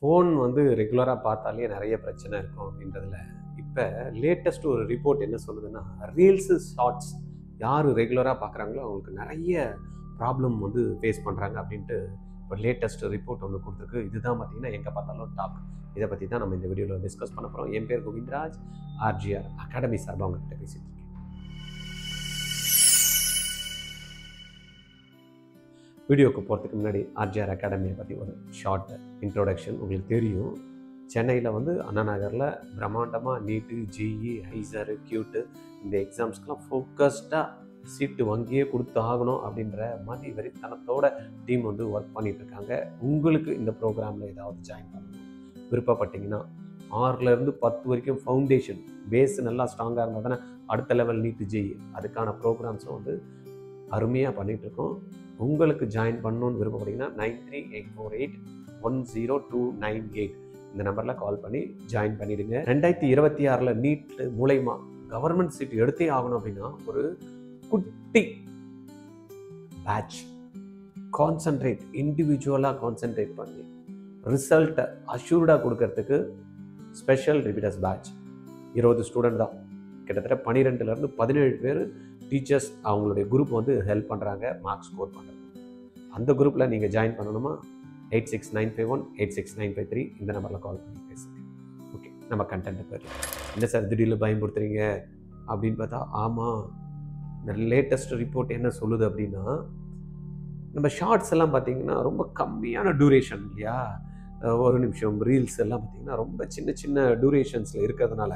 Phone வந்து ரெகுலராக பார்த்தாலே நிறைய பிரச்சனை இருக்கும் அப்படின்றதுல இப்போ லேட்டஸ்ட் ஒரு ரிப்போர்ட் என்ன சொல்லுதுன்னா, ரீல்ஸு ஷார்ட்ஸ் யார் ரெகுலராக பார்க்குறாங்களோ அவங்களுக்கு நிறைய ப்ராப்ளம் வந்து ஃபேஸ் பண்ணுறாங்க அப்படின்ட்டு இப்போ லேட்டஸ்ட் ரிப்போர்ட் ஒன்று கொடுத்துருக்கு. இதுதான் பார்த்தீங்கன்னா எங்கே பார்த்தாலும் டாக். இதை பற்றி தான் நம்ம இந்த வீடியோவில் டிஸ்கஸ் பண்ண போகிறோம். என் பேர் கோவிந்தராஜ், ஆர்ஜிஆர் அகாடமி சார்பாக அவங்ககிட்ட பேசிட்டு இருக்கேன். வீடியோக்கு போகிறதுக்கு முன்னாடி ஆர்ஜிஆர் அகாடமியை பற்றி ஒரு ஷார்ட் இன்ட்ரோடக்ஷன். உங்களுக்கு தெரியும், சென்னையில் வந்து அண்ணா நகரில் பிரம்மாண்டமாக நீட்டு, ஜிஇ, ஐசரு, கியூட்டு இந்த எக்ஸாம்ஸ்க்கெலாம் ஃபோக்கஸ்டாக சீட்டு வாங்கியே கொடுத்து ஆகணும் அப்படின்ற மாதிரி வெறித்தனத்தோட டீம் வந்து ஒர்க் பண்ணிகிட்ருக்காங்க. உங்களுக்கு இந்த ப்ரோக்ராமில் ஏதாவது ஜாயின் பண்ணணும் விருப்பப்பட்டீங்கன்னா 6லேருந்து 10 வரைக்கும் ஃபவுண்டேஷன் பேஸ் நல்லா ஸ்ட்ராங்காக இருந்தால் தானே அடுத்த லெவல் நீட்டு, ஜிஇ அதுக்கான ப்ரோக்ராம்ஸும் வந்து அருமையாக பண்ணிகிட்ருக்கோம். உங்களுக்கு ஜாயின் பண்ணணுன்னு விருப்பப்பட்டீங்கன்னா 9384810298 இந்த நம்பரில் கால் பண்ணி ஜாயின் பண்ணிவிடுங்க. 2026 நீட் மூலயமா கவர்மெண்ட் சீட் எடுத்தே ஆகணும் அப்படின்னா ஒரு குட்டி பேட்ச் கான்சன்ட்ரேட் இண்டிவிஜுவலாக கான்சன்ட்ரேட் பண்ணி ரிசல்ட்டை அஷ்யூர்டாக கொடுக்கறதுக்கு ஸ்பெஷல் ரிப்பீட்டர்ஸ் பேட்ச் 20 ஸ்டூடெண்ட் தான். கிட்டத்தட்ட 12லேருந்து 17 பேர் டீச்சர்ஸ் அவங்களுடைய குரூப் வந்து ஹெல்ப் பண்ணுறாங்க மார்க்ஸ் ஸ்கோர் பண்ணுறது. அந்த குரூப்பில் நீங்கள் ஜாயின் பண்ணணுமா 8695186953 இந்த நம்பரில் கால் பண்ணி பேசுங்க. ஓகே, நம்ம கண்டென்ட் போயிடலாம். என்ன சார் திடீர்னு பயன்படுத்துகிறீங்க அப்படின்னு பார்த்தா, ஆமாம், இந்த லேட்டஸ்ட் ரிப்போர்ட் என்ன சொல்லுது அப்படின்னா, நம்ம ஷார்ட்ஸ் எல்லாம் பார்த்திங்கன்னா ரொம்ப கம்மியான டியூரேஷன் இல்லையா, ஒரு நிமிஷம் ரீல்ஸ் எல்லாம் பார்த்திங்கன்னா ரொம்ப சின்ன சின்ன டியூரேஷன்ஸில் இருக்கிறதுனால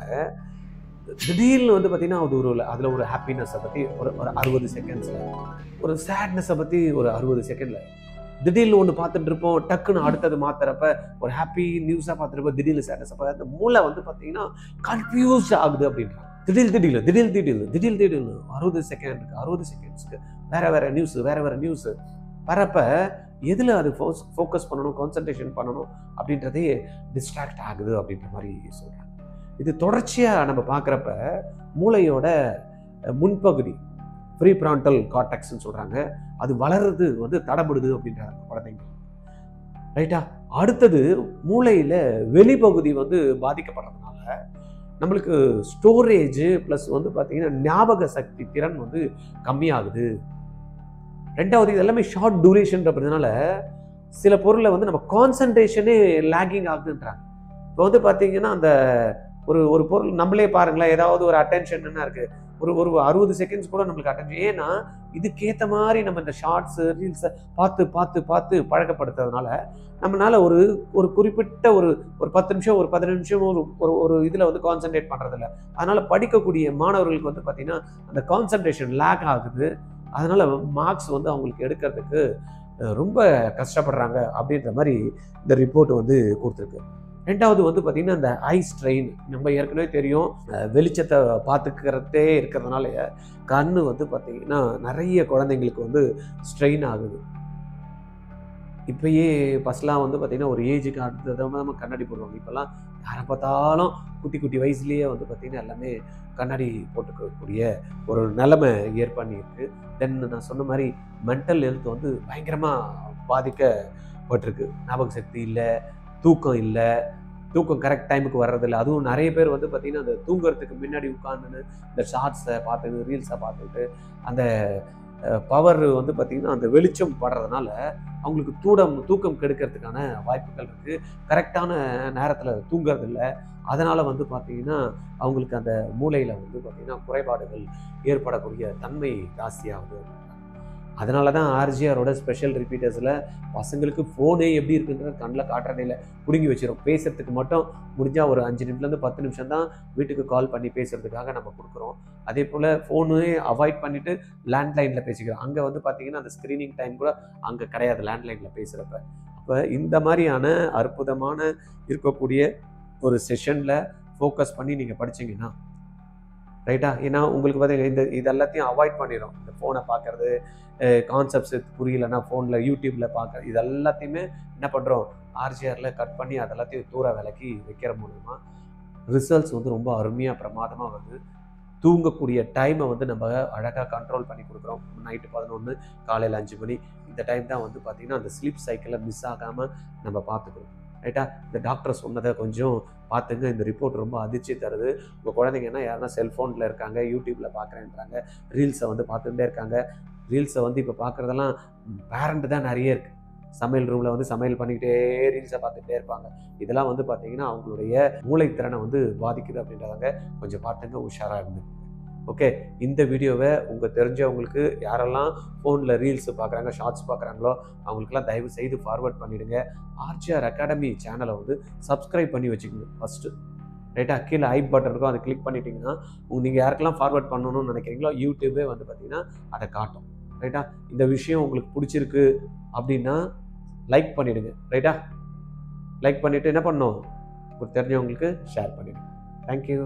திடீர்னு வந்து பார்த்திங்கன்னா அது அதில் ஒரு ஹாப்பினஸை பற்றி ஒரு 60 செகண்ட்ஸில், ஒரு சேட்னஸை பற்றி ஒரு 60 செகண்டில், திடீர்னு ஒன்று பார்த்துட்டு இருப்போம், டக்குன்னு அடுத்தது மாற்றுறப்ப ஒரு ஹாப்பி நியூஸாக பார்த்துருப்போம், திடீர்னு சேட்னஸ். அப்போ அந்த மூளை வந்து பார்த்திங்கன்னா கன்ஃபியூஸ் ஆகுது அப்படின்றாங்க. திடீர்னு 60 செகண்ட்ஸ்க்கு வேறு நியூஸு வரப்ப எதில் அது ஃபோக்கஸ் பண்ணணும், கான்சன்ட்ரேஷன் பண்ணணும் அப்படின்றதே டிஸ்ட்ராக்ட் ஆகுது அப்படின்ற மாதிரி சொல்கிறாங்க. இது தொடர்ச்சியாக நம்ம பார்க்குறப்ப மூளையோட முன்பகுதி ப்ரீ பிராண்டல் கார்டெக்ஸ்ன்னு சொல்கிறாங்க, அது வளர்றது வந்து தடப்படுது அப்படின்றாங்க குழந்தைங்க. ரைட்டா? அடுத்தது மூளையில் வெளிப்பகுதி வந்து பாதிக்கப்படுறதுனால நம்மளுக்கு ஸ்டோரேஜ் ப்ளஸ் வந்து பார்த்திங்கன்னா ஞாபக சக்தி திறன் வந்து கம்மியாகுது. ரெண்டாவது, இது எல்லாமே ஷார்ட் டூரேஷன்றதுனால சில பொருளை வந்து நம்ம கான்சன்ட்ரேஷனே லேகிங் ஆகுதுன்றாங்க. இப்போ வந்து பார்த்திங்கன்னா அந்த ஒரு பொருள் நம்மளே பாருங்களேன், ஏதாவது ஒரு அட்டென்ஷன் என்ன இருக்குது, ஒரு 60 செகண்ட்ஸ் கூட நம்மளுக்கு அட்டென்ஷன். ஏன்னா இதுக்கேற்ற மாதிரி நம்ம இந்த ஷார்ட்ஸு ரீல்ஸை பார்த்து பழக்கப்படுத்துறதுனால நம்மளால் ஒரு குறிப்பிட்ட ஒரு 10 நிமிஷம் ஒரு 15 நிமிஷம் ஒரு இதில் வந்து கான்சன்ட்ரேட் பண்ணுறதில்ல. அதனால் படிக்கக்கூடிய மாணவர்களுக்கு வந்து பார்த்திங்கன்னா அந்த கான்சன்ட்ரேஷன் லேக் ஆகுது. அதனால் மார்க்ஸ் வந்து அவங்களுக்கு எடுக்கிறதுக்கு ரொம்ப கஷ்டப்படுறாங்க அப்படின்ற மாதிரி இந்த ரிப்போர்ட் வந்து கொடுத்துருக்கு. ரெண்டாவது வந்து பார்த்திங்கன்னா இந்த ஐ ஸ்ட்ரெயின். நம்ம ஏற்கனவே தெரியும், வெளிச்சத்தை பார்த்துக்கிறதே இருக்கிறதுனால கண் வந்து பார்த்திங்கன்னா நிறைய குழந்தைங்களுக்கு வந்து ஸ்ட்ரெயின் ஆகுது. இப்போயே ஃபஸ்ட்லாம் வந்து பார்த்திங்கன்னா ஒரு ஏஜுக்கு அடுத்ததாக கண்ணாடி போடுவாங்க. இப்போல்லாம் யாரை பார்த்தாலும் குட்டி வயசுலேயே வந்து பார்த்திங்கன்னா எல்லாமே கண்ணாடி போட்டுக்கக்கூடிய ஒரு நிலைமை ஏற்பண்ணிருக்கு. தென் நான் சொன்ன மாதிரி மென்டல் ஹெல்த் வந்து பயங்கரமாக பாதிக்கப்பட்டிருக்கு. ஞாபக சக்தி இல்லை, தூக்கம் கரெக்ட் டைமுக்கு வர்றதில்ல. அதுவும் நிறைய பேர் வந்து பார்த்திங்கன்னா அந்த தூங்குறதுக்கு முன்னாடி உட்காந்துன்னு இந்த ஷார்ட்ஸை பார்த்துட்டு ரீல்ஸை பார்த்துக்கிட்டு அந்த பவர் வந்து பார்த்திங்கன்னா அந்த வெளிச்சம் படுறதுனால அவங்களுக்கு தூக்கம் கெடுக்கிறதுக்கான வாய்ப்புகள் இருக்குது. கரெக்டான நேரத்தில் தூங்குறதில்ல. அதனால் வந்து பார்த்திங்கன்னா அவங்களுக்கு அந்த மூளையில் வந்து பார்த்திங்கன்னா குறைபாடுகள் ஏற்படக்கூடிய தன்மை ஜாஸ்தியாகுது. அதனால தான் ஆர்ஜிஆரோட ஸ்பெஷல் ரிப்பீட்டர்ஸில் பசங்களுக்கு ஃபோனே எப்படி இருக்குன்ற கண்ணில் காட்டுறதே இல்லை, பிடுங்கி வச்சிடும். பேசுகிறதுக்கு மட்டும் முடிஞ்சால் ஒரு 5 நிமிஷத்துலேருந்து 10 நிமிஷம் தான் வீட்டுக்கு கால் பண்ணி பேசுகிறதுக்காக நம்ம கொடுக்குறோம். அதே போல் ஃபோனே அவாய்ட் பண்ணிவிட்டு லேண்ட்லைனில் பேசிக்கிறோம். அங்கே வந்து பார்த்திங்கன்னா அந்த ஸ்க்ரீனிங் டைம் கூட அங்கே கிடையாது லேண்ட்லைனில் பேசுகிறப்ப. அப்போ இந்த மாதிரியான அற்புதமான இருக்கக்கூடிய ஒரு செஷனில் ஃபோக்கஸ் பண்ணி நீங்கள் படிச்சிங்கன்னா ரைட்டா, ஏன்னா உங்களுக்கு பார்த்தீங்கன்னா இது எல்லாத்தையும் அவாய்ட் பண்ணிடும். இந்த ஃபோனை பார்க்குறது, கான்செப்ட்ஸ் புரியலைன்னா ஃபோனில் யூடியூப்பில் பார்க்குறது, இது எல்லாத்தையுமே என்ன பண்ணுறோம், ஆர்ஜிஆரில் கட் பண்ணி அதெல்லாத்தையும் தூர விலக்கி வைக்கிற மூலமா ரிசல்ட்ஸ் வந்து ரொம்ப அருமையாக பிரமாதமாக வருது. தூங்கக்கூடிய டைமை வந்து நம்ம அழகாக கண்ட்ரோல் பண்ணி கொடுக்குறோம். நைட்டு 11, காலையில் 5 மணி இந்த டைம் தான் வந்து பார்த்திங்கன்னா அந்த ஸ்லீப் சைக்கிளை மிஸ் ஆகாமல் நம்ம பார்த்துக்கிறோம். ரைட்டா? இந்த டாக்டர் சொன்னதை கொஞ்சம் பார்த்துங்க. இந்த ரிப்போர்ட் ரொம்ப அதிர்ச்சி தருது. உங்கள் குழந்தைங்கன்னா யாருன்னா செல்ஃபோனில் இருக்காங்க, யூடியூப்பில் பார்க்குறேன்றாங்க, ரீல்ஸை வந்து பார்த்துட்டே இருக்காங்க. ரீல்ஸை வந்து இப்போ பார்க்குறதெல்லாம் பேரண்ட் தான் நிறைய இருக்குது. சமையல் ரூமில் வந்து சமையல் பண்ணிக்கிட்டே ரீல்ஸை பார்த்துக்கிட்டே இருப்பாங்க. இதெல்லாம் வந்து பார்த்தீங்கன்னா அவங்களுடைய மூளைத்திறனை வந்து பாதிக்குது அப்படின்றதாங்க. கொஞ்சம் பார்த்துங்க, உஷாராக இருந்து. ஓகே, இந்த வீடியோவை உங்கள் தெரிஞ்சவங்களுக்கு யாரெல்லாம் ஃபோனில் ரீல்ஸ் பார்க்குறாங்க, ஷார்ட்ஸ் பார்க்குறாங்களோ அவங்களுக்கெல்லாம் தயவு செய்து ஃபார்வர்ட் பண்ணிவிடுங்க. ஆர்ஜிஆர் அகாடமி சேனலை வந்து சப்ஸ்கிரைப் பண்ணி வச்சுக்கோங்க ஃபஸ்ட்டு. ரைட்டா? கீழே ஐ பட்டன் இருக்கும், அதை கிளிக் பண்ணிட்டீங்கன்னா நீங்கள் யாருக்கெல்லாம் ஃபார்வர்ட் பண்ணணும்னு நினைக்கிறீங்களோ யூடியூபே வந்து பார்த்தீங்கன்னா அதை காட்டும். ரைட்டா? இந்த விஷயம் உங்களுக்கு பிடிச்சிருக்கு அப்படின்னா லைக் பண்ணிவிடுங்க. ரைட்டா? லைக் பண்ணிவிட்டு என்ன பண்ணணும், உங்களுக்கு தெரிஞ்சவங்களுக்கு ஷேர் பண்ணிவிடுங்க. தேங்க்யூ.